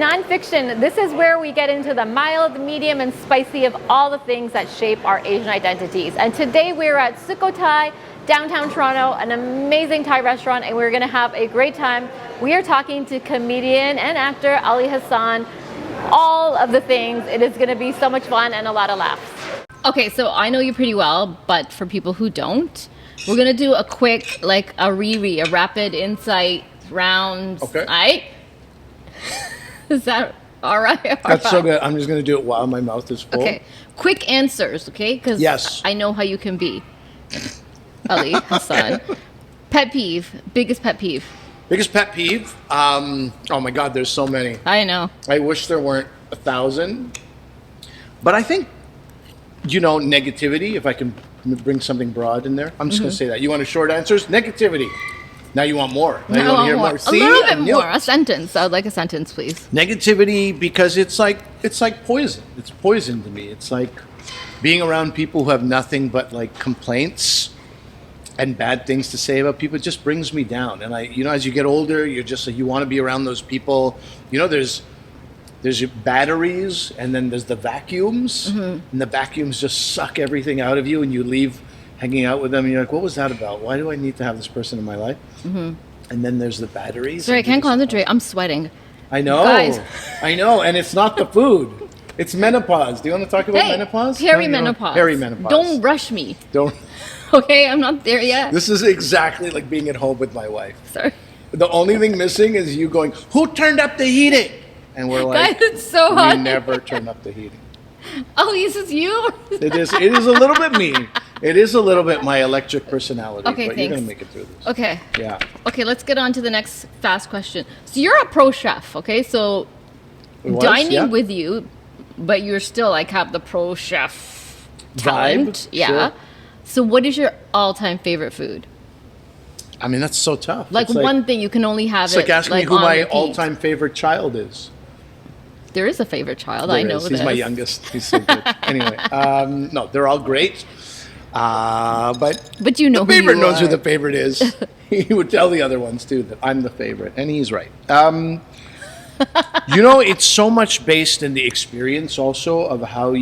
Naan Fiction. This is where we get into the mild, medium, and spicy of all the things that shape our Asian identities. And today we're at Sukhothai, downtown Toronto, an amazing Thai restaurant, and we're gonna have a great time. We are talking to comedian and actor Ali Hassan. All of the things. It is gonna be so much fun and a lot of laughs. Okay, so I know you pretty well, but for people who don't, we're gonna do a quick, like a rapid insight round. Okay. Right? Is that all right? That's so good. I'm just going to do it while my mouth is full. Okay. Quick answers, okay? Because yes. I know how you can be. Ali Hassan. Pet peeve. Biggest pet peeve. Biggest pet peeve? Oh my God, there's so many. I know. I wish there weren't 1,000. But I think, negativity, if I can bring something broad in there. I'm just going to say that. You want a short answers? Negativity. Now you want more. Now you want to hear more. See? A little bit more. A sentence. I would like a sentence, please. Negativity, because it's like poison. It's poison to me. It's like being around people who have nothing but like complaints and bad things to say about people. It just brings me down. And as you get older, you're just like, you want to be around those people. There's your batteries, and then there's the vacuums, and the vacuums just suck everything out of you, and you leave hanging out with them, and you're like, what was that about? Why do I need to have this person in my life? And then there's the batteries. Sorry, I can't concentrate. I'm sweating. I know. Guys. I know, and it's not the food. It's menopause. Do you want to talk about menopause? Perimenopause. Perimenopause. Don't rush me. Don't. Okay, I'm not there yet. This is exactly like being at home with my wife. Sorry. The only thing missing is you going, who turned up the heating? And we're like, guys, it's so hot. We never turn up the heating. Oh, this is you? It is a little bit me. It is a little bit my electric personality. Okay, but thanks. You're going to make it through this. Okay. Yeah. Okay, let's get on to the next fast question. So you're a pro chef, okay? So dining with you, but you're still like have the pro chef talent. Vibe. Yeah. Sure. So what is your all-time favorite food? I mean, that's so tough. Like one thing you can only have. It's like asking me who my all-time favorite child is. There is a favorite child. There I know is. this. He's my youngest. He's so good. Anyway, no, they're all great. But you know the favorite who you knows who are. the favorite is. He would tell the other ones too that I'm the favorite, and he's right. It's so much based in the experience also of how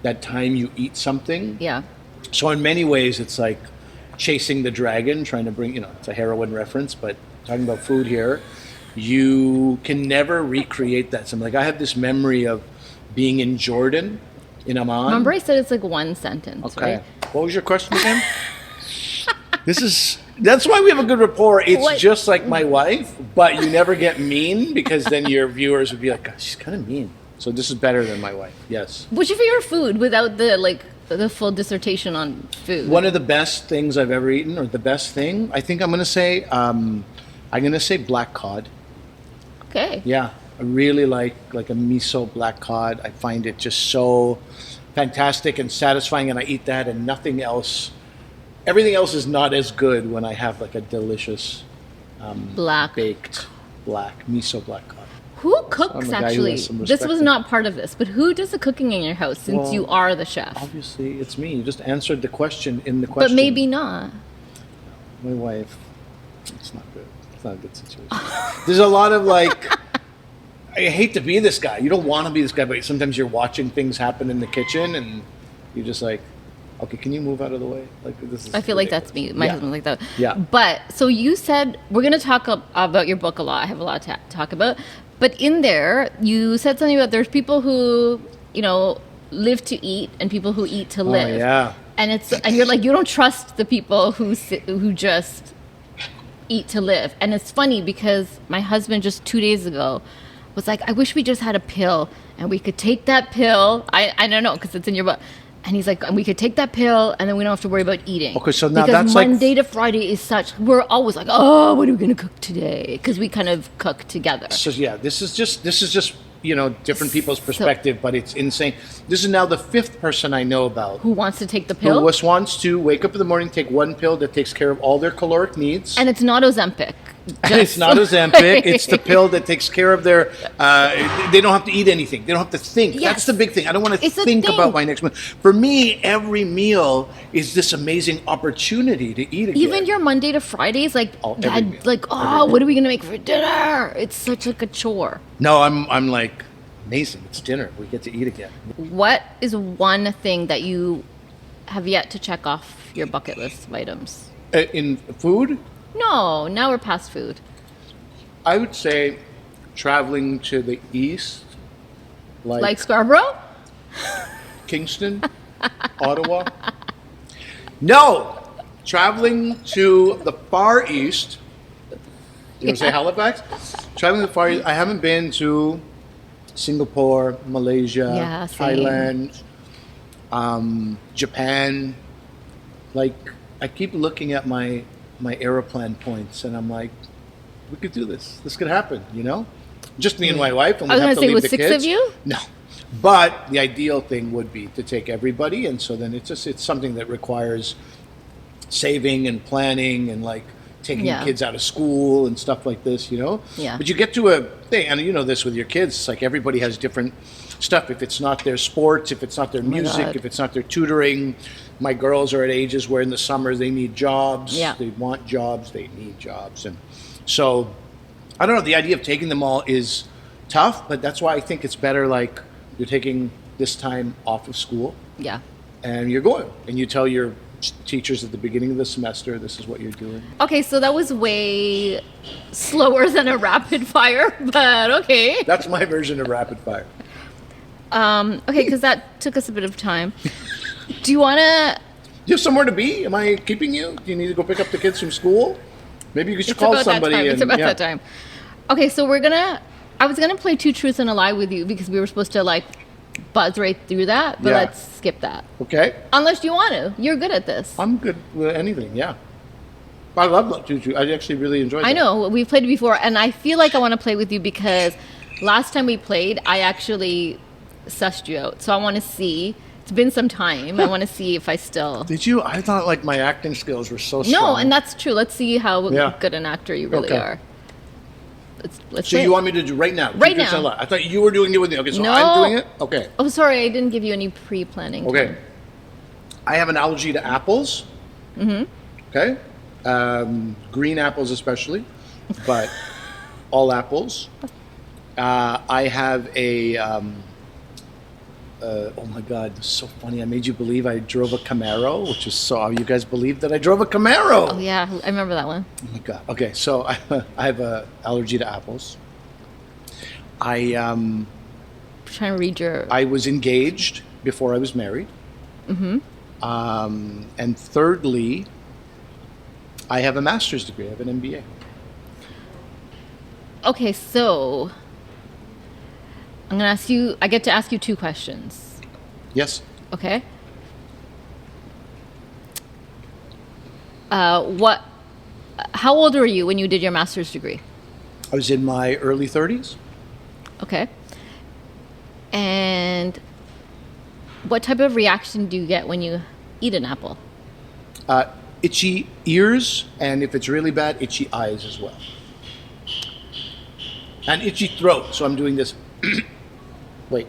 that time you eat something. Yeah. So in many ways, it's like chasing the dragon, trying to bring, it's a heroin reference, but talking about food here, you can never recreate that. So like I have this memory of being in Jordan, in Amman. Remember I said it's like one sentence, okay. Right? What was your question again? That's why we have a good rapport. It's just like my wife, but you never get mean because then your viewers would be like, gosh, she's kind of mean. So this is better than my wife. Yes. What's your favorite food without the full dissertation on food? One of the best things I've ever eaten, or the best thing, I think I'm going to say black cod. Okay. Yeah, I really like a miso black cod. I find it just so fantastic and satisfying, and I eat that and nothing else. Everything else is not as good when I have like a delicious baked miso black cod. Who cooks actually? This was not part of this, but who does the cooking in your house since you are the chef? Obviously, it's me. You just answered the question in the question. But maybe not. My wife. It's not good. It's not a good situation. There's a lot of like, I hate to be this guy. You don't want to be this guy, but sometimes you're watching things happen in the kitchen and you're just like, okay, can you move out of the way? Like this is. I feel like that's me. My husband's like that. Yeah. But so you said we're going to talk about your book a lot. I have a lot to talk about. But in there, you said something about there's people who, live to eat and people who eat to live. Oh, yeah. And you're like, you don't trust the people who just eat to live. And it's funny because my husband just 2 days ago was like, I wish we just had a pill and we could take that pill. I don't know, because it's in your book. And he's like, and we could take that pill and then we don't have to worry about eating. Okay, so now because that's Monday to Friday is such, we're always like, oh, what are we going to cook today? Because we kind of cook together. So yeah, this is just different people's perspective, but it's insane. This is now the 5th person I know about who wants to take the pill. Who wants to wake up in the morning, take one pill that takes care of all their caloric needs. And it's not Ozempic. It's not Ozempic. It's the pill that takes care of their. They don't have to eat anything. They don't have to think. Yes. That's the big thing. I don't want to It's a think thing. about my next meal. For me, every meal is this amazing opportunity to eat again. Even your Monday to Fridays, like every meal. what are we gonna make for dinner? It's such like a chore. No, I'm like, amazing. It's dinner. We get to eat again. What is one thing that you have yet to check off your bucket list of items? In food, No, now we're past food. I would say traveling to the east, Like Scarborough? Kingston, Ottawa. No, traveling to the Far East. You want to say Halifax? Traveling to the Far East. I haven't been to Singapore, Malaysia, Yeah, same. Thailand, Japan. Like, I keep looking at my aeroplan points, and I'm like, we could do this. This could happen, you know? Just me and my wife, and we I was have gonna to say, leave with the 6 kids. of you? No, but the ideal thing would be to take everybody, and so then it's something that requires saving and planning and like taking Yeah. kids out of school and stuff like this, you know. Yeah. But you get to a thing, and you know this with your kids. It's like everybody has different stuff. If it's not their sports, if it's not their music, God. if it's not their tutoring. My girls are at ages where in the summers they need jobs. Yeah. They want jobs. They need jobs, and so I don't know. The idea of taking them all is tough, but that's why I think it's better. Like you're taking this time off of school, Yeah. and you're going, and you tell your teachers at the beginning of the semester, this is what you're doing. Okay, so that was way slower than a rapid fire, but okay. That's my version of rapid fire. Okay, because that took us a bit of time. Do you want to? Do you have somewhere to be? Am I keeping you? Do you need to go pick up the kids from school? Maybe you should call somebody. It's about that time. Okay, so I was gonna play Two Truths and a Lie with you because we were supposed to like buzz right through that, but Yeah. let's skip that. Okay. Unless you want to. You're good at this. I'm good with anything. Yeah. I love Tutu. I actually really enjoyed it. I know we've played it before, and I feel like I want to play with you because last time we played, I actually sussed you out. So I want to see. It's been some time. I want to see if I still. Did you? I thought like my acting skills were so strong. No, and that's true. Let's see how Yeah. good an actor you really Okay. are. Let's So play you it. want me to do right now? Right Tutu now. Sala. I thought you were doing it with me. Okay, so No. I'm doing it? Okay. Oh, sorry, I didn't give you any pre-planning. Okay. time. I have an allergy to apples. Mm-hmm. Okay. Green apples especially, but all apples. I have a, oh my God, this is so funny. I made you believe I drove a Camaro, which is so, you guys believe that I drove a Camaro. Oh yeah, I remember that one. Oh my God. Okay, so I have an allergy to apples. I'm trying to read your. I was engaged before I was married. Mm-hmm. And thirdly, I have a master's degree. I have an MBA. Okay, so I'm gonna ask you. I get to ask you 2 questions. Yes. Okay. What? How old were you when you did your master's degree? I was in my early 30s. Okay. And what type of reaction do you get when you eat an apple? Itchy ears, and if it's really bad, itchy eyes as well. And itchy throat, so I'm doing this. Wait.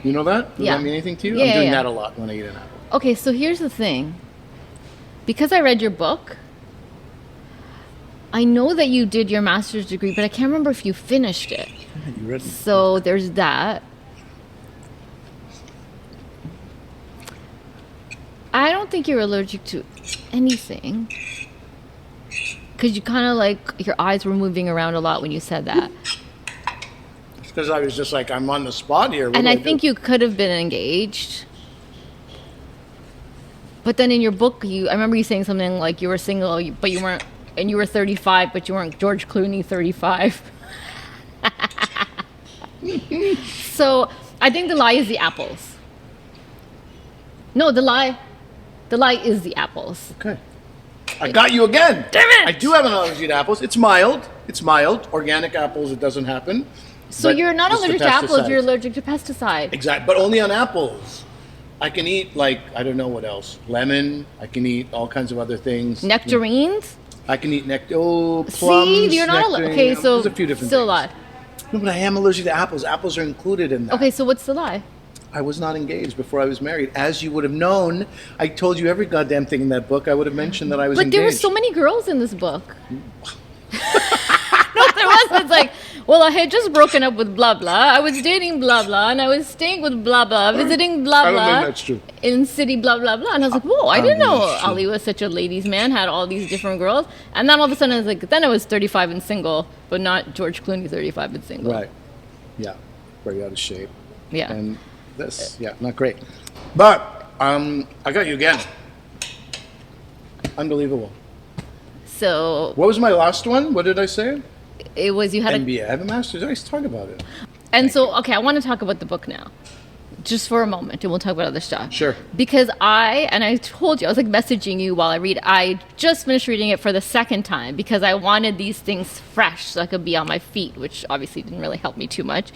You know that? Does Yeah. that mean anything to you? Yeah, I'm doing yeah. that a lot when I eat an apple. Okay, so here's the thing. Because I read your book, I know that you did your master's degree, but I can't remember if you finished it. You read it? So there's that. I don't think you're allergic to anything. Because you kind of like, your eyes were moving around a lot when you said that. It's because I was just like, I'm on the spot here. What And do I do? think you could have been engaged. But then in your book, I remember you saying something like you were single, but you weren't, and you were 35, but you weren't George Clooney 35. So I think the lie is the apples. No, the lie is the apples. Okay. I got you again. Damn it! I do have an allergy to apples. It's mild. It's mild. Organic apples, it doesn't happen. So But you're not it's the allergic to apples, pesticides. you're allergic to pesticide. Exactly, but only on apples. I can eat like, I don't know what else. Lemon. I can eat all kinds of other things. Nectarines? I can eat plums. See, you're not nectarine, okay. So there's a few different still things. a lie. No, but I am allergic to apples. Apples are included in that. Okay, so what's the lie? I was not engaged before I was married. As you would have known, I told you every goddamn thing in that book. I would have mentioned that I was But engaged. there were so many girls in this book. No, there was. It's like, well, I had just broken up with blah blah. I was dating blah blah, and I was staying with blah blah, visiting blah blah. I don't think that's true. In city blah blah blah, and I was like, whoa! I didn't think know that's true. Ali was such a ladies' man. Had all these different girls, and then all of a sudden, I was like, then I was 35 and single, but not George Clooney 35 and single. Right. Yeah. Very out of shape. Yeah. And this, not great. But I got you again. Unbelievable. So What was my last one? What did I say? it was you had a MBA. I have a master's. I used to talk about it. And so, okay, I want to talk about the book now, just for a moment, and we'll talk about other stuff. Sure. Because I told you, I was like messaging you while I read. I just finished reading it for the second time because I wanted these things fresh so I could be on my feet, which obviously didn't really help me too much.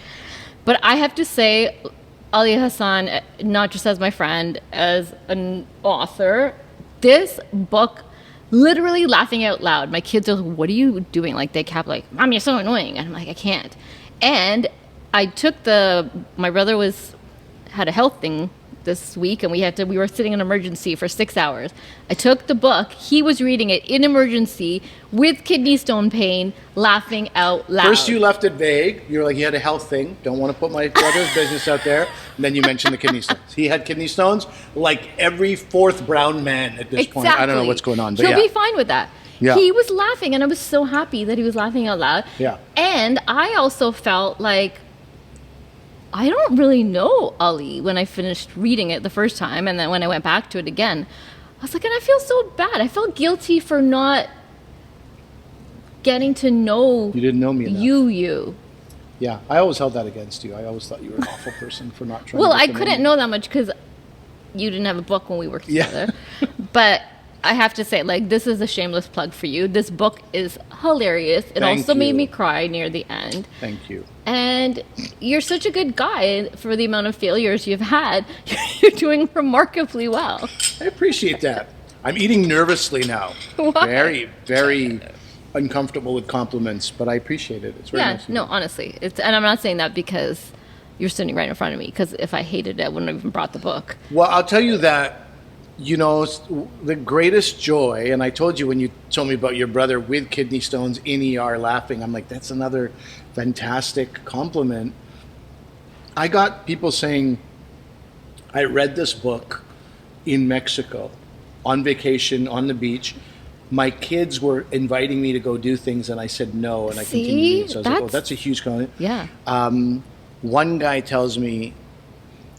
But I have to say, Ali Hassan, not just as my friend, as an author, this book, literally laughing out loud. My kids are like, what are you doing? Like, they kept like, Mom, you're so annoying. And I'm like, I can't. And I took my brother had a health thing this week, and we were sitting in emergency for 6 hours. I took the book. He was reading it in emergency with kidney stone pain, laughing out loud. First, you left it vague. You were like, he had a health thing. Don't want to put my brother's business out there. And then you mentioned the kidney stones. He had kidney stones like every fourth brown man at this point. I don't know what's going on. But He'll be fine with that. Yeah. He was laughing, and I was so happy that he was laughing out loud. Yeah. And I also felt like I don't really know Ali when I finished reading it the first time, and then when I went back to it again, I was like, and I feel so bad. I felt guilty for not getting to know You didn't know me enough. you. Yeah, I always held that against you. I always thought you were an awful person for not trying Well, to I get to couldn't me. know that much because you didn't have a book when we worked Yeah. together. But I have to say, like, this is a shameless plug for you. This book is hilarious. It Thank also made you. me cry near the end. Thank you. And you're such a good guy for the amount of failures you've had. You're doing remarkably well. I appreciate that. I'm eating nervously now. Why? Very, very uncomfortable with compliments, but I appreciate it. It's very Yeah, nice. of no, you. honestly. And I'm not saying that because you're sitting right in front of me, because if I hated it, I wouldn't have even brought the book. Well, I'll tell you that, the greatest joy, and I told you when you told me about your brother with kidney stones in ER laughing, I'm like, that's another fantastic compliment. I got people saying, I read this book in Mexico on vacation on the beach. My kids were inviting me to go do things, and I said no, and I See? continued reading. So I was like, oh, That's- that's a huge compliment. Yeah. One guy tells me,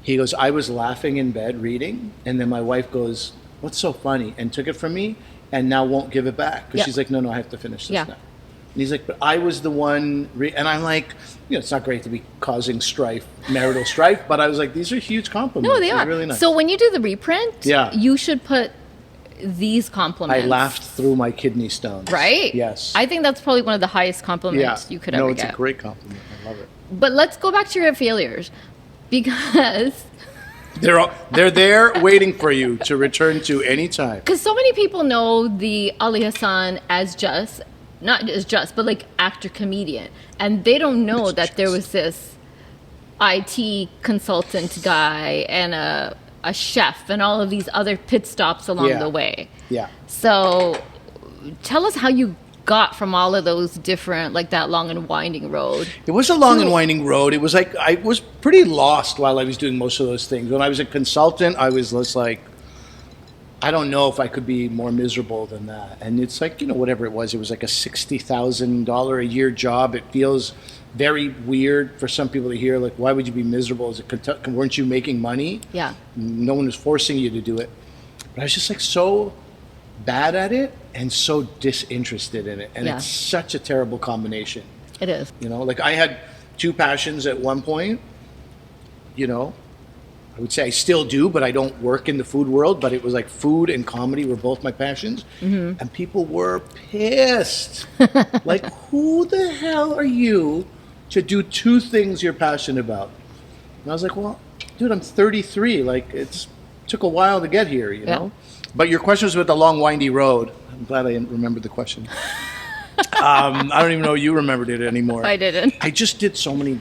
he goes, I was laughing in bed reading, and then my wife goes, what's so funny? And took it from me, and now won't give it back. Because Yeah. she's like, no, I have to finish this Yeah. now. And he's like, but I was the one, and I'm like, it's not great to be causing strife, marital strife, but I was like, these are huge compliments. No, they They're are. really nice. So when you do the reprint, Yeah. you should put these compliments. I laughed through my kidney stones. Right? Yes. I think that's probably one of the highest yeah. compliments you could no, ever it's get. a great compliment. I love it. But let's go back to your failures, because They're there waiting for you to return to any time. so many people know the Ali Hassan as not as but like actor comedian, and they don't know that there was this IT consultant guy and a chef and all of these other pit stops along Yeah. the way. Yeah. So tell us how you got from all of those different, like that long and winding road. It was a long and winding road. It was like I was pretty lost while I was doing most of those things. When I was a consultant, I was just like, I don't know if I could be more miserable than that. And it's like, whatever it was like a $60,000 a year job. It feels very weird for some people to hear, like, why would you be miserable as a consultant? Weren't you making money? Yeah. No one was forcing you to do it. But I was just like so bad at it and so disinterested in it. And Yeah. it's such a terrible combination. It is. Like I had two passions at one point, I would say I still do, but I don't work in the food world, but it was like food and comedy were both my passions. Mm-hmm. And people were pissed. Like, who the hell are you to do two things you're passionate about? And I was like, well, dude, I'm 33. Like, took a while to get here, you know? But your question was about the long, windy road. I'm glad I remembered the question. I don't even know you remembered it anymore. I didn't. I just did so many.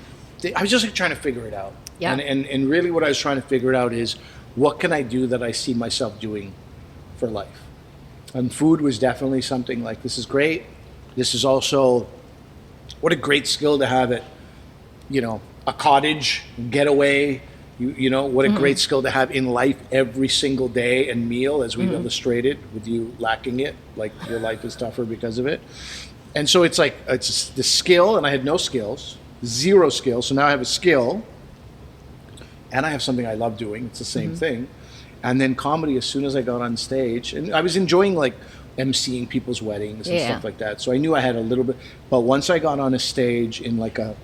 I was just like, trying to figure it out. Yeah. And really, what I was trying to figure it out is what can I do that I see myself doing for life. And food was definitely something like, this is great. This is also, what a great skill to have at, a cottage, getaway. What a great skill to have in life every single day and meal, as we've illustrated with you lacking it, like your life is tougher because of it. And so it's like, it's the skill, and I had no skills, zero skills. So now I have a skill, and I have something I love doing. It's the same thing. And then comedy, as soon as I got on stage, and I was enjoying like emceeing people's weddings and stuff like that. So I knew I had a little bit, but once I got on a stage in like a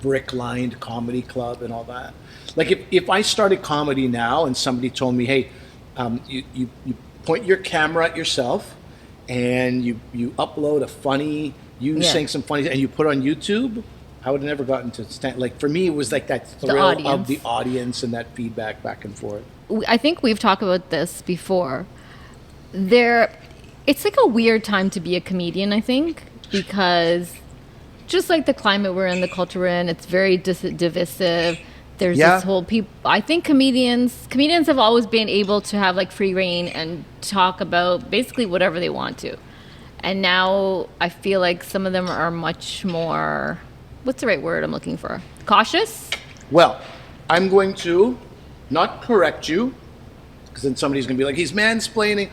brick-lined comedy club and all that, like if I started comedy now and somebody told me, hey, you point your camera at yourself and you upload a funny, saying some funny, and you put it on YouTube, I would have never gotten to stand. Like for me, it was like that thrill of the audience and that feedback back and forth. I think we've talked about this before. It's like a weird time to be a comedian, I think, because just like the climate we're in, the culture we're in, it's very divisive. There's this whole I think comedians have always been able to have like free reign and talk about basically whatever they want to. And now I feel like some of them are much more, what's the right word I'm looking for? Cautious? Well, I'm going to not correct you, because then somebody's going to be like, he's mansplaining.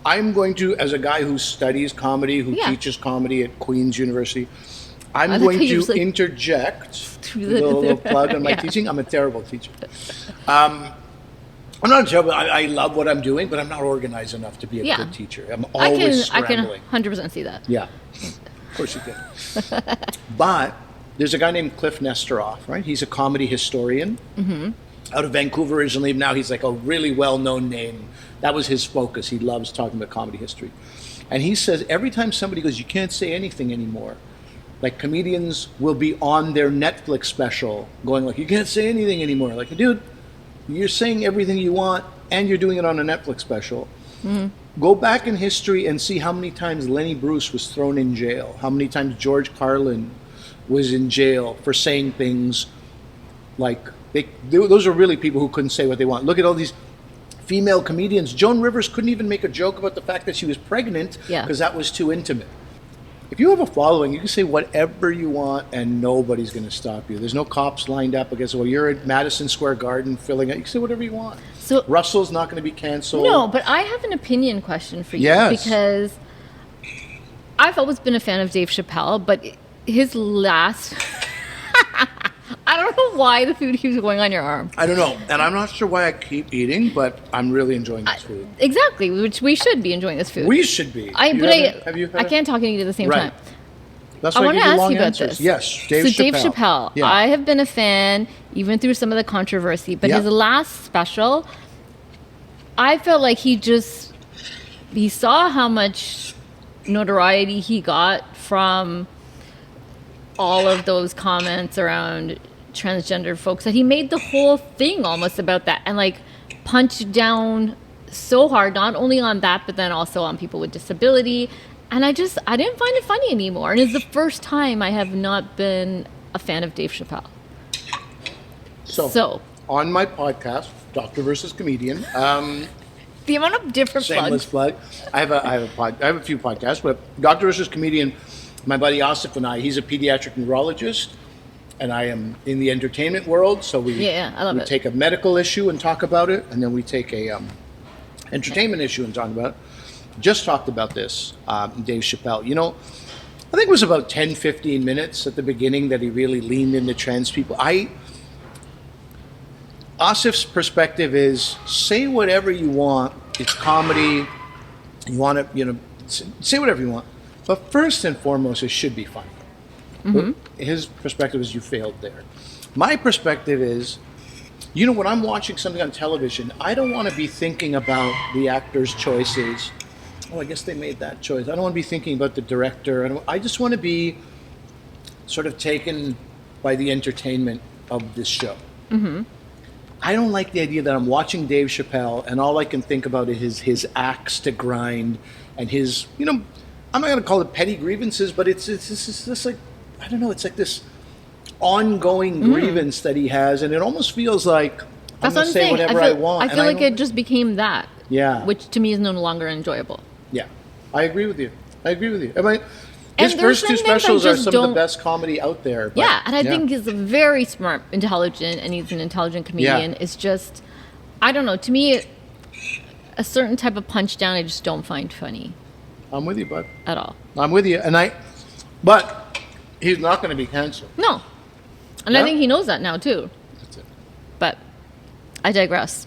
I'm going to, as a guy who studies comedy, who teaches comedy at Queen's University, I'm going to interject a little plug on my teaching. I'm a terrible teacher. I'm not terrible. I love what I'm doing, but I'm not organized enough to be a good teacher. I'm always scrambling. I can 100% see that. Yeah, of course you can. But there's a guy named Cliff Nestoroff, right? He's a comedy historian out of Vancouver originally. Now he's like a really well-known name. That was his focus. He loves talking about comedy history. And he says every time somebody goes, you can't say anything anymore, like comedians will be on their Netflix special going like, you can't say anything anymore. Like, dude, you're saying everything you want and you're doing it on a Netflix special. Go back in history and see how many times Lenny Bruce was thrown in jail, how many times George Carlin was in jail for saying things like, those are really people who couldn't say what they want. Look at all these female comedians. Joan Rivers couldn't even make a joke about the fact that she was pregnant because that was too intimate. If you have a following, you can say whatever you want and nobody's going to stop you. There's no cops lined up against, well, you're at Madison Square Garden filling it. You can say whatever you want. So Russell's not going to be canceled. No, but I have an opinion question for you. Because I've always been a fan of Dave Chappelle, but his last... I don't know why the food keeps going on your arm. I don't know. And I'm not sure why I keep eating, but I'm really enjoying this food. Exactly, which we should be enjoying this food. We should be. I can't talk and eat at the same time. That's why I want to ask you about this. Yes, Dave Chappelle. Dave Chappelle. Yeah. I have been a fan, even through some of the controversy, but his last special, I felt like he saw how much notoriety he got from all of those comments around transgender folks, that he made the whole thing almost about that and like punched down so hard, not only on that, but then also on people with disability. And I didn't find it funny anymore. And it's the first time I have not been a fan of Dave Chappelle. So on my podcast, Doctor versus Comedian, the amount of different shameless plug. I have a few podcasts, but Doctor versus Comedian, my buddy Asif and he's a pediatric neurologist, and I am in the entertainment world. So we take a medical issue and talk about it, and then we take a entertainment issue and talk about it. Just talked about this, Dave Chappelle. I think it was about 10, 15 minutes at the beginning that he really leaned into trans people. Asif's perspective is, say whatever you want. It's comedy. You want to, say whatever you want. But first and foremost, it should be funny. His perspective is you failed there. My perspective is, when I'm watching something on television, I don't want to be thinking about the actor's choices. Oh, I guess they made that choice. I don't want to be thinking about the director. I just want to be sort of taken by the entertainment of this show. I don't like the idea that I'm watching Dave Chappelle and all I can think about is his axe to grind and his, you know, I'm not going to call it petty grievances, but it's just like, I don't know, it's like this ongoing grievance that he has, and it almost feels like I'm going to say whatever I want. I feel like it just became that. Yeah. Which to me is no longer enjoyable. Yeah. I agree with you. I mean, his first two specials are some of the best comedy out there. But, yeah, and I think he's a very smart, intelligent, and he's an intelligent comedian. Yeah. It's just, I don't know, to me, a certain type of punch down I just don't find funny. I'm with you, bud. At all. I'm with you. But he's not going to be canceled. No. And I think he knows that now, too. That's it. But I digress.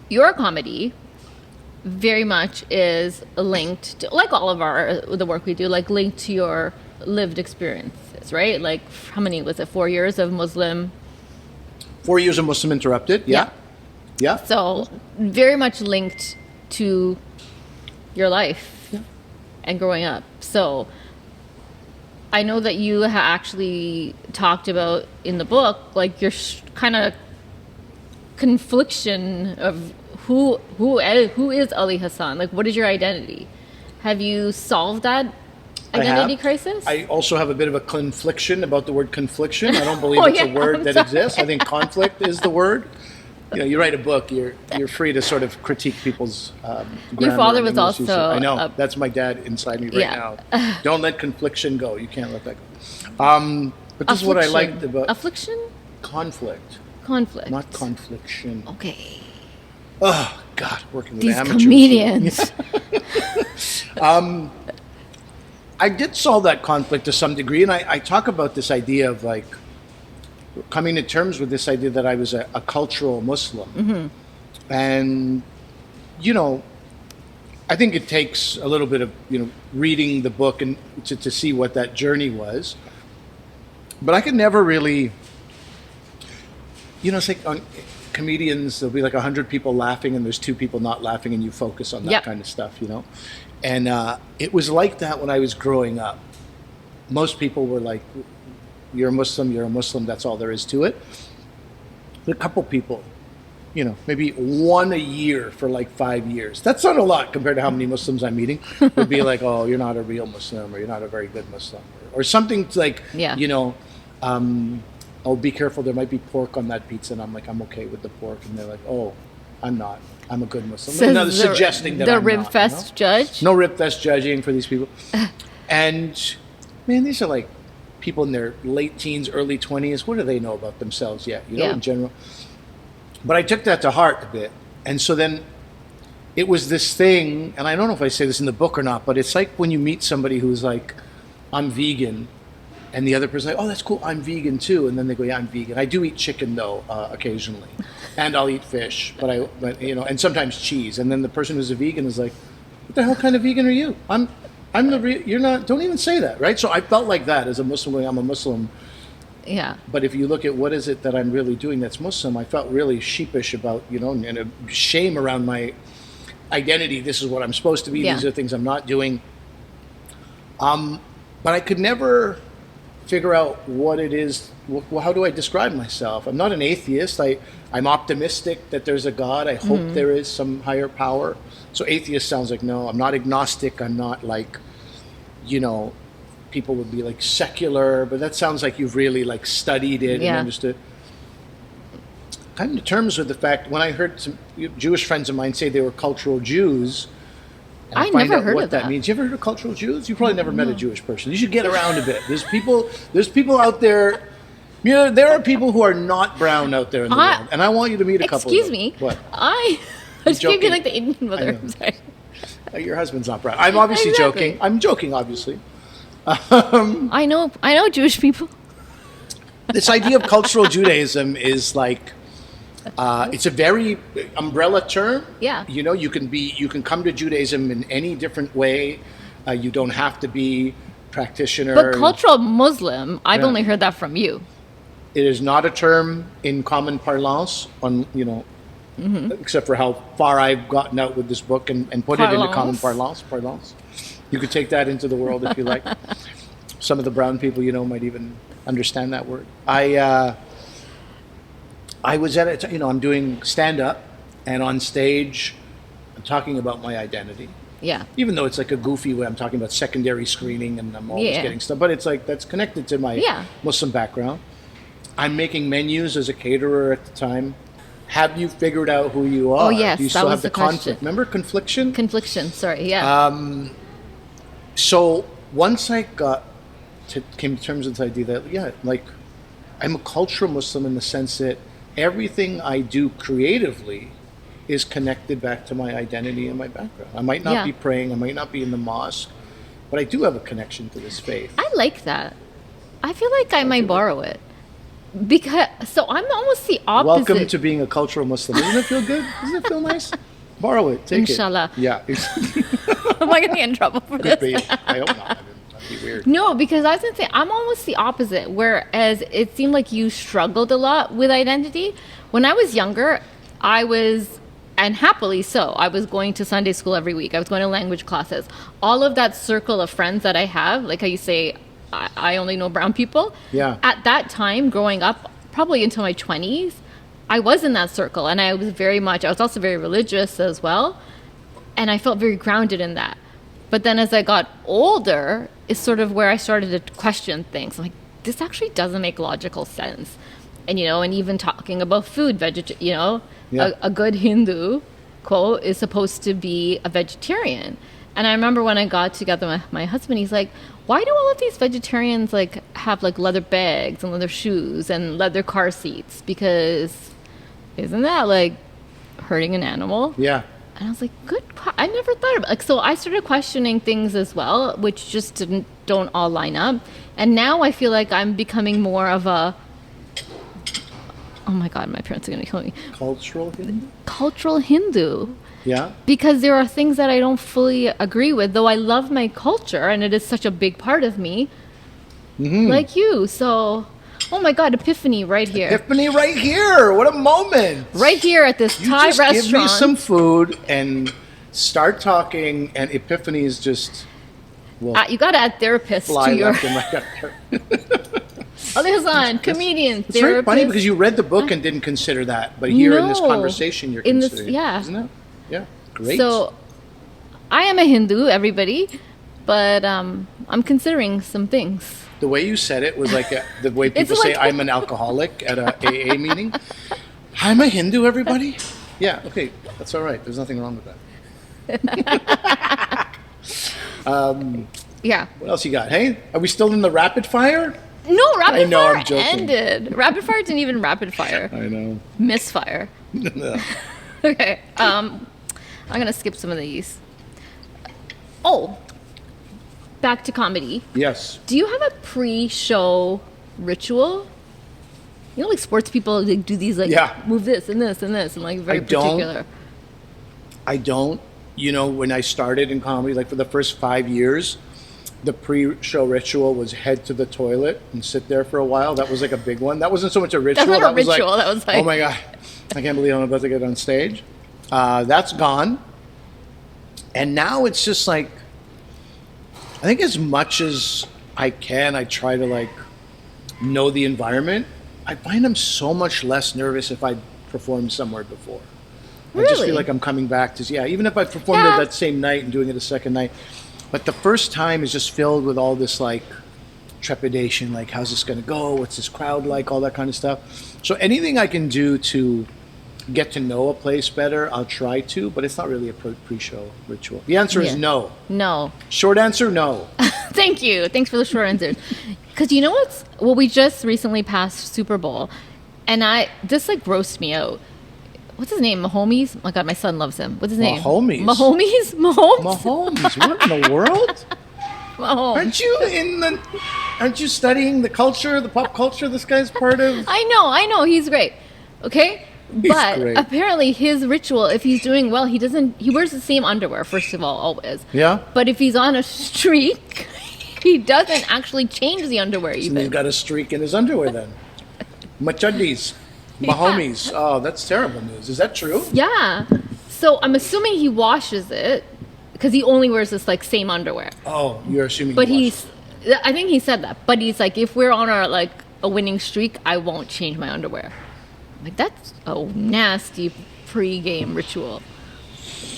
Your comedy very much is linked to, like all of the work we do, like linked to your lived experiences, right? Like, how many was it? 4 years of Muslim? 4 years of Muslim Interrupted. Yeah. So very much linked to your life and growing up. So I know that you actually talked about in the book, like your kind of confliction of who is Ali Hassan? Like, what is your identity? Have you solved that identity crisis? I also have a bit of a confliction about the word confliction. I don't believe it's a word that exists. I think conflict is the word. You know, you write a book, you're free to sort of critique people's Your father was also I know. That's my dad inside me right now. Don't let confliction go. You can't let that go. But this is what I liked about... Affliction? Conflict. Not confliction. Okay. Oh, God, working with these amateurs. Comedians. I did solve that conflict to some degree, and I talk about this idea of like coming to terms with this idea that I was a cultural Muslim. And, you know, I think it takes a little bit of, you know, reading the book and to see what that journey was. But I could never really, you know, it's like on comedians, there'll be like 100 people laughing and there's 2 people not laughing, and you focus on that kind of stuff, you know? And it was like that when I was growing up. Most people were like, you're a Muslim, that's all there is to it. But a couple people, you know, maybe one a year for like 5 years. That's not a lot compared to how many Muslims I'm meeting. Would be like, oh, you're not a real Muslim, or you're not a very good Muslim. Or something like, you know, oh, be careful, there might be pork on that pizza. And I'm like, I'm okay with the pork. And they're like, oh, I'm not. I'm a good Muslim. Another suggesting that I'm not. The Ribfest judge? No Ribfest judging for these people. And, man, these are like people in their late teens, early 20s. What do they know about themselves yet, you know, in general? But I took that to heart a bit. And so then it was this thing, and I don't know if I say this in the book or not, but it's like when you meet somebody who's like, I'm vegan, and the other person's like, oh, that's cool, I'm vegan too. And then they go, yeah, I'm vegan. I do eat chicken though, occasionally. And I'll eat fish, but you know, and sometimes cheese. And then the person who's a vegan is like, what the hell kind of vegan are you? You're not, don't even say that, right? So I felt like that as a Muslim, going, I'm a Muslim. Yeah. But if you look at what is it that I'm really doing that's Muslim, I felt really sheepish about, you know, and a shame around my identity. This is what I'm supposed to be. These are things I'm not doing. But I could never figure out what it is. How do I describe myself? I'm not an atheist. I'm optimistic that there's a God. I hope there is some higher power. So atheist sounds like, no, I'm not agnostic. I'm not like, you know, people would be like secular, but that sounds like you've really like studied it and understood. Coming to terms with the fact, when I heard some Jewish friends of mine say they were cultural Jews, and I find out what that means. You ever heard of cultural Jews? You probably never met a Jewish person. You should get around a bit. There's people out there. You know, there are people who are not brown out there in the world, and I want you to meet a couple. Excuse of them. me. What? I just gave you like the Indian mother. I'm sorry. Your husband's not brown. I'm obviously joking. I'm joking, obviously. I know Jewish people. This idea of cultural Judaism is like, it's a very umbrella term. Yeah. You know, you can come to Judaism in any different way. You don't have to be practitioner. But cultural Muslim, I've only heard that from you. It is not a term in common parlance, except for how far I've gotten out with this book and put it into common parlance. You could take that into the world if you like. Some of the brown people, you know, might even understand that word. I was at I'm doing stand up, and on stage, I'm talking about my identity. Yeah. Even though it's like a goofy way, I'm talking about secondary screening, and I'm always getting stuff, but it's like that's connected to my Muslim background. I'm making menus as a caterer at the time. Have you figured out who you are? Oh yes, Do you still have the conflict? Remember confliction? Confliction. Sorry. Yeah. So once I came to terms with the idea that like I'm a cultural Muslim in the sense that everything I do creatively is connected back to my identity and my background. I might not be praying, I might not be in the mosque, but I do have a connection to this faith. I like that. I feel like I might borrow it. Because I'm almost the opposite. Welcome to being a cultural Muslim. Doesn't it feel good? Doesn't it feel nice? Borrow it. Take Inshallah. it. Yeah. Am I going to get in trouble for this? Could be. I hope not. That'd be weird. No, because I was going to say, I'm almost the opposite. Whereas it seemed like you struggled a lot with identity. When I was younger, and happily so, I was going to Sunday school every week. I was going to language classes. All of that circle of friends that I have, like how you say, I only know brown people. Yeah. At that time, growing up, probably until my 20s, I was in that circle. And I was also very religious as well. And I felt very grounded in that. But then as I got older, is sort of where I started to question things. I'm like, this actually doesn't make logical sense. And, and even talking about food, a good Hindu, quote, is supposed to be a vegetarian. And I remember when I got together with my husband, he's like, why do all of these vegetarians have leather bags and leather shoes and leather car seats? Because isn't that hurting an animal? Yeah. And I was like, I never thought of it. So I started questioning things as well, which just don't all line up. And now I feel like I'm becoming more of a, oh my God, my parents are going to kill me. Cultural Hindu. Yeah. Because there are things that I don't fully agree with, though I love my culture and it is such a big part of me, like you. So, oh my God, epiphany right here. Epiphany right here. What a moment. Right here at this Thai restaurant. Give me some food and start talking, and epiphany is just... you got to add therapist to your... Ali Hassan, comedian, it's very funny because you read the book and didn't consider that, but here in this conversation you're considering. Isn't it? Yeah, great. So, I am a Hindu, everybody, but I'm considering some things. The way you said it was like the way people say I'm an alcoholic at a AA meeting. I'm a Hindu, everybody? Yeah, okay, that's all right. There's nothing wrong with that. Yeah. What else you got? Hey, are we still in the rapid fire? No, rapid fire I'm joking. ended. Rapid fire didn't even rapid fire. I know. Misfire. No. Okay. I'm going to skip some of these. Oh, back to comedy. Yes. Do you have a pre-show ritual? Sports people do these move this and this and this and very particular. I don't. When I started in comedy, for the first 5 years, the pre-show ritual was head to the toilet and sit there for a while. That was a big one. That wasn't so much a ritual. That's not a ritual. That was oh my God, I can't believe I'm about to get on stage. That's gone. And now it's just I think as much as I can, I try to know the environment. I find I'm so much less nervous if I performed somewhere before. Really? I just feel like I'm coming back to, even if I performed it that same night and doing it a second night. But the first time is just filled with all this trepidation, how's this going to go? What's this crowd like? All that kind of stuff. So anything I can do to get to know a place better, I'll try to, but it's not really a pre-show ritual. The answer is no. No. Short answer, no. Thank you. Thanks for the short answers. Because we just recently passed Super Bowl, and this roasts me out. What's his name? Mahomes? Oh my God, my son loves him. What's his name? Mahomes. Mahomes? What in the world? Mahomes. Aren't you studying the culture, the pop culture this guy's part of? I know. He's great. Okay? But great. Apparently his ritual, if he's doing well, he wears the same underwear, first of all, always. Yeah? But if he's on a streak, he doesn't actually change the underwear even. So he's got a streak in his underwear then. Machuddies. Mahomes. Yeah. Oh, that's terrible news. Is that true? Yeah. So I'm assuming he washes it because he only wears this same underwear. Oh, you're assuming. But I think he said that. But he's if we're on our a winning streak, I won't change my underwear. Like, that's a nasty pre-game ritual.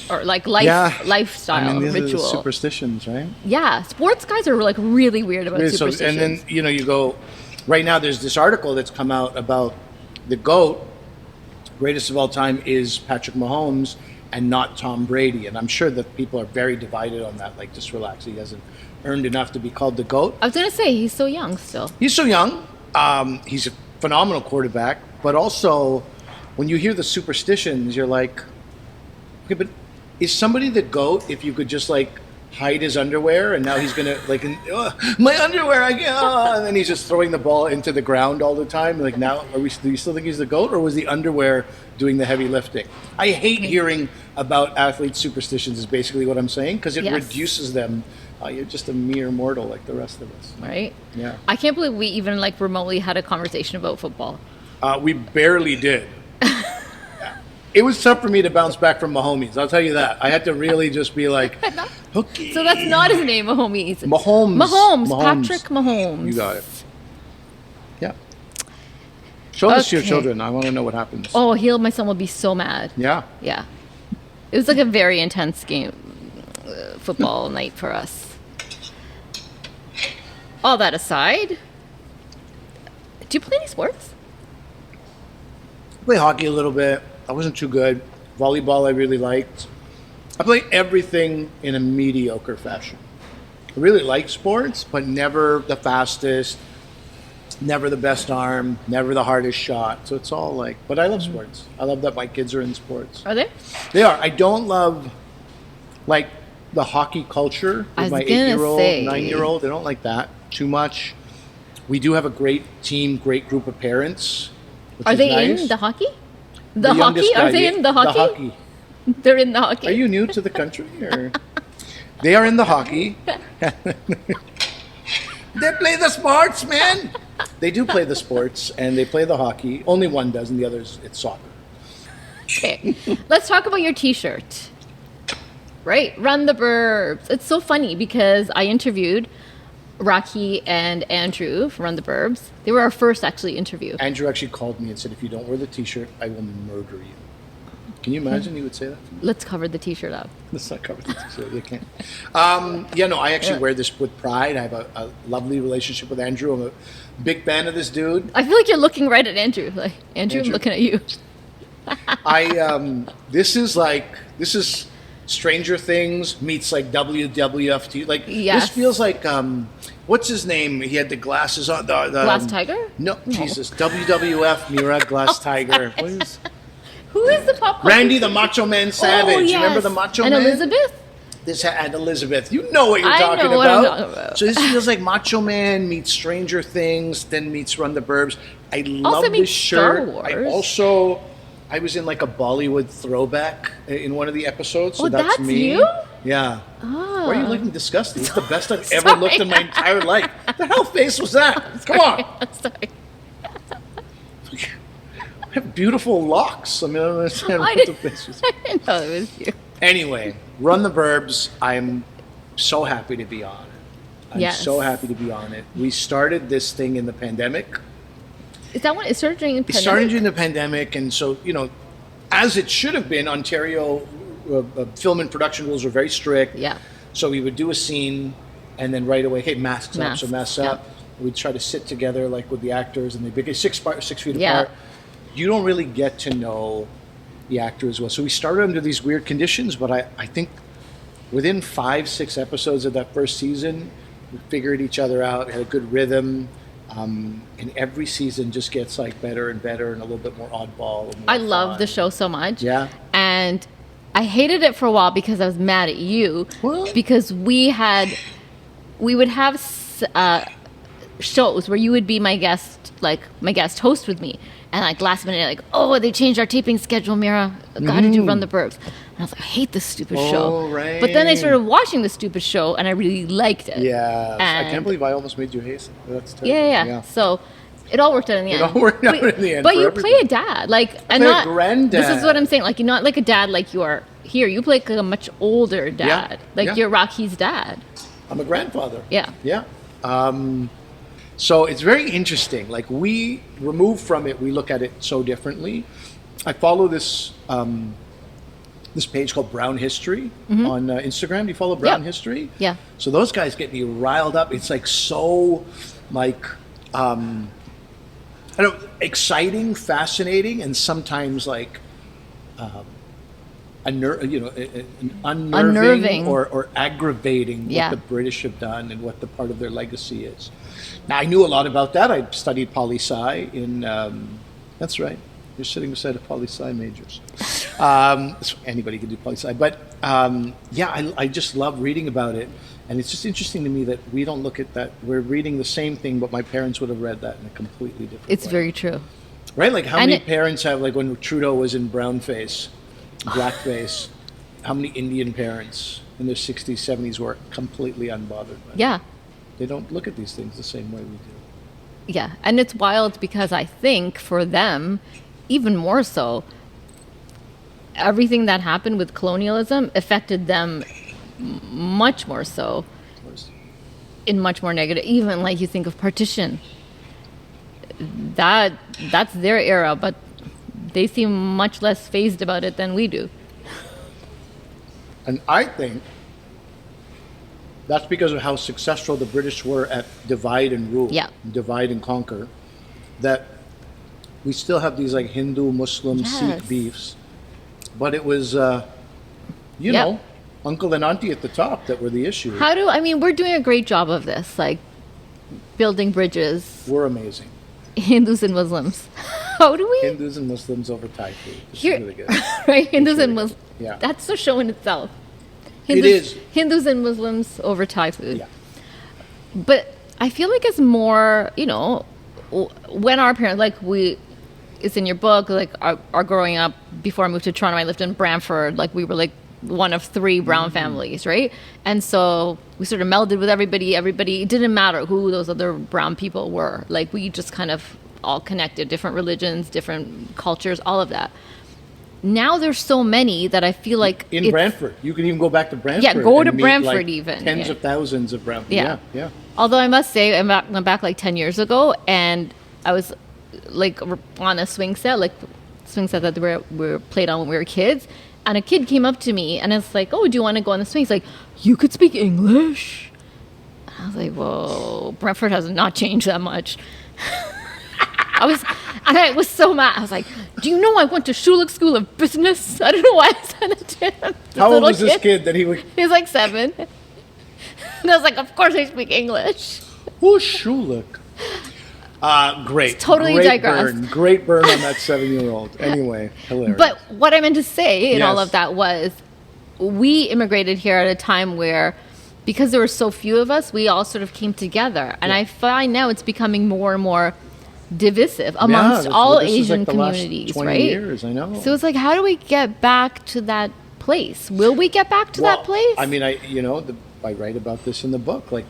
Or like lifestyle I mean, these ritual. are the superstitions, right? Yeah, sports guys are like really weird about superstitions. And then, you go, right now there's this article that's come out about the GOAT, greatest of all time, is Patrick Mahomes and not Tom Brady. And I'm sure that people are very divided on that. Like, just relax. He hasn't earned enough to be called the GOAT. I was going to say, he's so young still. He's so young. He's a phenomenal quarterback. But also, when you hear the superstitions, you're like, okay, but is somebody the GOAT if you could just like hide his underwear and now he's gonna like my underwear and then he's just throwing the ball into the ground all the time? Like, now do you still think he's the GOAT, or was the underwear doing the heavy lifting? I hate hearing about athletes' superstitions is basically what I'm saying, because it reduces them. You're just a mere mortal like the rest of us, right? Yeah. I can't believe we even like remotely had a conversation about football. We barely did. It was tough for me to bounce back from Mahomes. I'll tell you that. I had to really just be like, okay. So that's not his name, Mahomes. Mahomes. Patrick Mahomes. You got it. Yeah. Show this to your children. I want to know what happens. Oh, my son will be so mad. Yeah. Yeah. It was like a very intense game, football night for us. All that aside, do you play any sports? I play hockey a little bit. I wasn't too good. Volleyball I really liked. I play everything in a mediocre fashion. I really like sports, but never the fastest, never the best arm, never the hardest shot. So it's all like, but I love sports. I love that my kids are in sports. Are they? They are. I don't love like the hockey culture with my 8-year-old, 9-year-old. I don't like that too much. We do have a great team, great group of parents. Are they in the hockey? The hockey? Are they in the hockey? The hockey. They're in the hockey. Are you new to the country? Or? They are in the hockey. They play the sports, man. They do play the sports, and they play the hockey. Only one does, and the others, it's soccer. Okay. Let's talk about your T-shirt. Right. Run the Burbs. It's so funny because I interviewed Rocky and Andrew from Run the Burbs. They were our first actually interview. Andrew actually called me and said, if you don't wear the T-shirt, I will murder you. Can you imagine he would say that to me? Let's cover the T-shirt up. Let's not cover the T-shirt. You can't. I actually wear this with pride. I have a lovely relationship with Andrew. I'm a big fan of this dude. I feel like you're looking right at Andrew. Like, Andrew, I'm looking at you. This is Stranger Things meets like WWF. Like, this feels like what's his name? He had the glasses on. The Glass Tiger? No, Jesus. WWF Meera Glass Tiger. What is? Who is the pop culture? Randy the Macho Man Savage. Oh, yes. Remember the Macho Man? And Elizabeth? And Elizabeth. You know what you're talking what I'm talking about. So this feels like Macho Man meets Stranger Things, then meets Run the Burbs. I love this shirt. Star Wars. I was in like a Bollywood throwback in one of the episodes. So that's me. You? Yeah. Oh. Why are you looking disgusting? It's the best I've ever looked in my entire life. The hell face was that? Come on. I'm sorry. I have beautiful locks. I mean, I don't understand what the face was. I didn't know it was you. Anyway, Run the Burbs. I'm so happy to be on it. I'm so happy to be on it. We started this thing in the pandemic. Is that when it started during the pandemic? It started during the pandemic, and so, as it should have been, Ontario film and production rules were very strict. Yeah. So we would do a scene, and then right away, hey, masks up. So masks up. We'd try to sit together like with the actors, and they'd be 6 feet apart. You don't really get to know the actor as well. So we started under these weird conditions, but I think within 5-6 episodes of that first season, we figured each other out, had a good rhythm. And every season just gets like better and better and a little bit more oddball. And more I love the show so much. Yeah. And I hated it for a while because I was mad at you. What? Because we would have shows where you would be my guest host with me. And like last minute, like, oh, they changed our taping schedule, Meera. Got to do Run the Burbs. And I was like, I hate this stupid show. Right. But then I started watching the stupid show, and I really liked it. Yeah. And I can't believe I almost made you hate it. That's terrible. Yeah. So it all worked out in the end. It all worked out in the end. But you play a dad, and not a granddad. This is what I'm saying. Like, you're not like a dad like you are here. You play like a much older dad. You're Rocky's dad. I'm a grandfather. Yeah. Yeah. So it's very interesting. Like we remove from it, we look at it so differently. I follow this this page called Brown History on Instagram. Do you follow Brown History? Yeah. So those guys get me riled up. It's like so like I don't know, exciting, fascinating, and sometimes like unnerving or aggravating what the British have done and what the part of their legacy is. Now I knew a lot about that. I studied poli-sci in. That's right. You're sitting beside a poli-sci majors. So anybody can do poli-sci, but I just love reading about it, and it's just interesting to me that we don't look at that. We're reading the same thing, but my parents would have read that in a completely different way. It's very true. Right? Like how many parents have, like when Trudeau was in brownface, blackface, how many Indian parents in their 60s, 70s were completely unbothered by it? They don't look at these things the same way we do. Yeah, and it's wild because I think for them, even more so, everything that happened with colonialism affected them much more so, in much more negative. Even like you think of partition, that's their era, but they seem much less fazed about it than we do. And I think that's because of how successful the British were at divide and rule, divide and conquer, that we still have these like Hindu, Muslim, Sikh beefs. But it was, you know, uncle and auntie at the top that were the issue. We're doing a great job of this, like building bridges. We're amazing. Hindus and Muslims. How do we? Hindus and Muslims over Thai food. This is really good. Right, Hindus and Muslims. Yeah. That's the show in itself. It is. Hindus and Muslims over Thai food. Yeah. But I feel like it's more, when our parents, it's in your book, like our growing up, before I moved to Toronto, I lived in Brantford, like we were like one of three brown families, right? And so we sort of melded with everybody. It didn't matter who those other brown people were. Like we just kind of all connected, different religions, different cultures, all of that. Now there's so many that I feel like in Brantford, you can even go back to Brantford. Yeah, go to meet, Brantford like, even. Tens of thousands of Brantford. Yeah. Although I must say, I went back like 10 years ago, and I was like on a swing set that we played on when we were kids, and a kid came up to me and it's like, "Oh, do you want to go on the swing?" He's like, "You could speak English." And I was like, "Whoa, Brantford has not changed that much." I was so mad. I was like, "Do you know I went to Schulich School of Business?" I don't know why I said it to him. How old was this kid that he was? He was like 7. And I was like, "Of course I speak English." Who's Schulich? Great. Totally digressed. Great burn on that 7-year-old. Anyway, hilarious. But what I meant to say in all of that was, we immigrated here at a time where, because there were so few of us, we all sort of came together. And I find now it's becoming more and more divisive amongst all Asian like the communities, last 20 right? years, I know. So it's like, how do we get back to that place? Will we get back to that place? I mean, I write about this in the book. Like,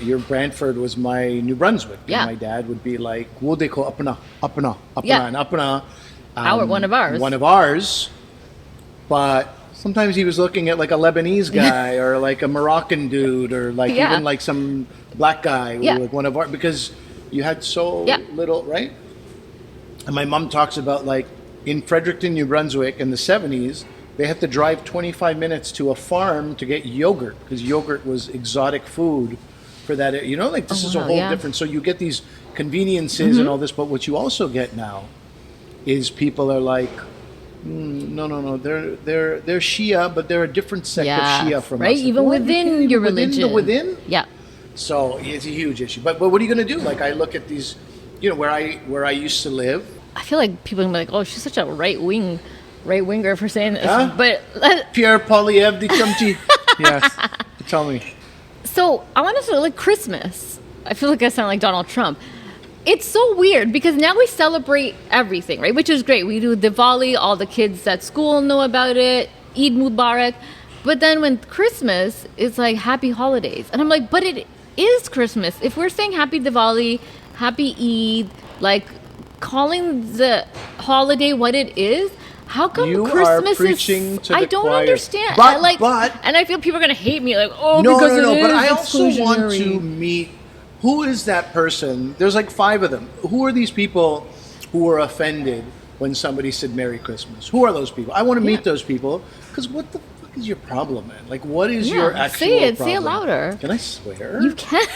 your Brantford was my New Brunswick. Yeah. And my dad would be like, "Wodeko apana, apana, apana, Yeah. and apana." One of ours. One of ours. But sometimes he was looking at like a Lebanese guy or like a Moroccan dude or like even like some black guy or like one of our, because you had so little, right? And my mom talks about like in Fredericton, New Brunswick in the 70s, they had to drive 25 minutes to a farm to get yogurt because yogurt was exotic food for that. Like this is a whole different. So you get these conveniences and all this, but what you also get now is people are like, no, they're Shia, but they're a different sect of Shia from us. Right, even within your religion. Within? Yeah. So it's a huge issue. But what are you going to do? Like I look at these, where I used to live. I feel like people are like, "Oh, she's such a right-winger for saying this." Huh? But Pierre Polyev de Chumchi. Yes. Tell me. So I want to say, like, Christmas. I feel like I sound like Donald Trump. It's so weird because now we celebrate everything, right? Which is great. We do Diwali. All the kids at school know about it. Eid Mubarak. But then when Christmas, it's like Happy Holidays. And I'm like, but it is Christmas. If we're saying Happy Diwali, Happy Eid, like calling the holiday what it is, how come you Christmas are preaching is? To the I don't choir. understand. But and I feel people are gonna hate me, like, no, because no. it But is I also want exclusionary. to meet who is that person? There's like 5 of them. Who are these people who were offended when somebody said Merry Christmas? Who are those people? I want to meet those people, because what the fuck is your problem, man? Like, what is your actual problem? Say it louder. Can I swear? You can.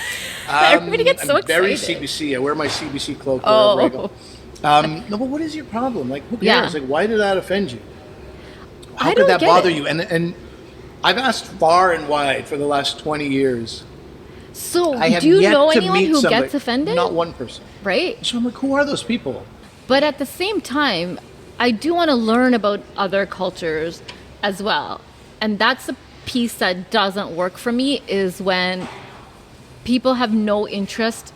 Everybody gets so I'm very excited. CBC. I wear my CBC cloak wherever I go. Oh. No, but what is your problem? Like, who cares? Yeah. Like, why did that offend you? How I could don't that get bother it. you? And I've asked far and wide for the last 20 years. So, I have do you yet know to anyone meet who somebody. gets offended? Not one person. Right? So I'm like, who are those people? But at the same time, I do want to learn about other cultures as well. And that's the piece that doesn't work for me, is when people have no interest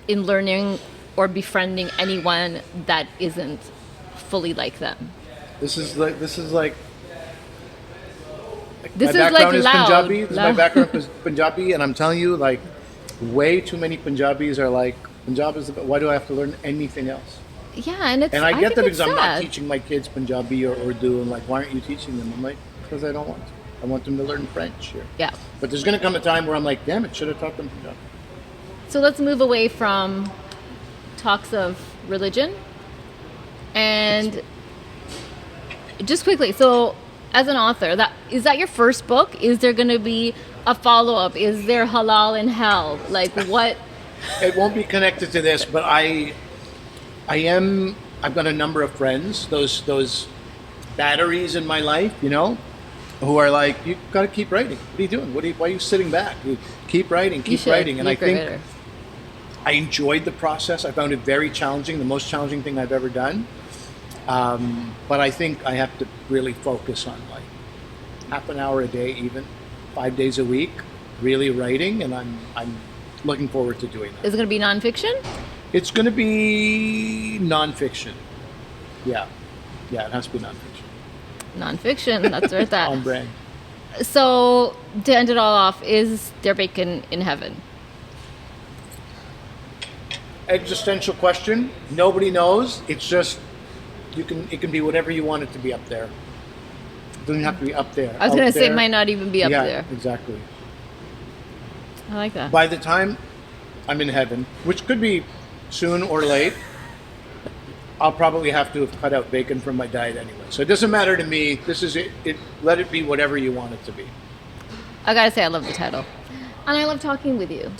in learning or befriending anyone that isn't fully like them. This is like This my is background like is loud. Punjabi. This is my Loud. background is Punjabi, and I'm telling you, like, way too many Punjabis are like, Punjab is why do I have to learn anything else? Yeah, and it's And I get think that it's because I'm not sad. teaching my kids Punjabi or Urdu, and like, why aren't you teaching them? I'm like, because I don't want to. I want them to learn French here. Yeah. But there's going to come a time where I'm like, damn it, should have taught them Punjabi. So let's move away from talks of religion. And just quickly, so as an author, is that your first book? Is there going to be a follow-up? Is there halal in hell? Like, what? It won't be connected to this, but I've got a number of friends, those batteries in my life, you know, who are like, you got to keep writing. What are you doing? Why are you sitting back? You keep writing, You keep should. writing. And You're I a great think writer. I enjoyed the process. I found it very challenging, the most challenging thing I've ever done. But I think I have to really focus on like half an hour a day, even 5 days a week, really writing, and I'm looking forward to doing that. Is it going to be nonfiction? It's going to be nonfiction. Yeah, it has to be nonfiction. Nonfiction, that's right. That. On brand. So to end it all off, is there bacon in heaven? Existential question. Nobody knows. It's just it can be whatever you want it to be up there. It doesn't have to be up there. I was Out going to say it there. might not even be up Yeah, there. exactly. I like that. By the time I'm in heaven, which could be soon or late, I'll probably have to have cut out bacon from my diet anyway. So it doesn't matter to me. This is it. Let it be whatever you want it to be. I got to say, I love the title. And I love talking with you.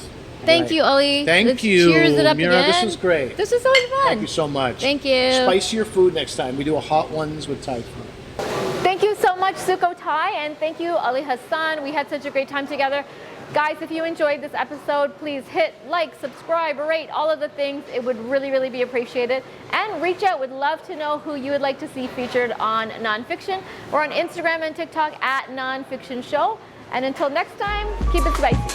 Thank Right. you, Ali. Thank Let's you, cheers it up Meera. again. This was great. This was so much fun. Thank you so much. Thank you. Spicier food next time. We do a hot ones with Thai food. Thank you so much, Suko Thai, and thank you, Ali Hassan. We had such a great time together. Guys, if you enjoyed this episode, please hit like, subscribe, rate, all of the things. It would really, really be appreciated. And reach out. Would love to know who you would like to see featured on Nonfiction or on Instagram and TikTok at Nonfiction Show. And until next time, keep it spicy.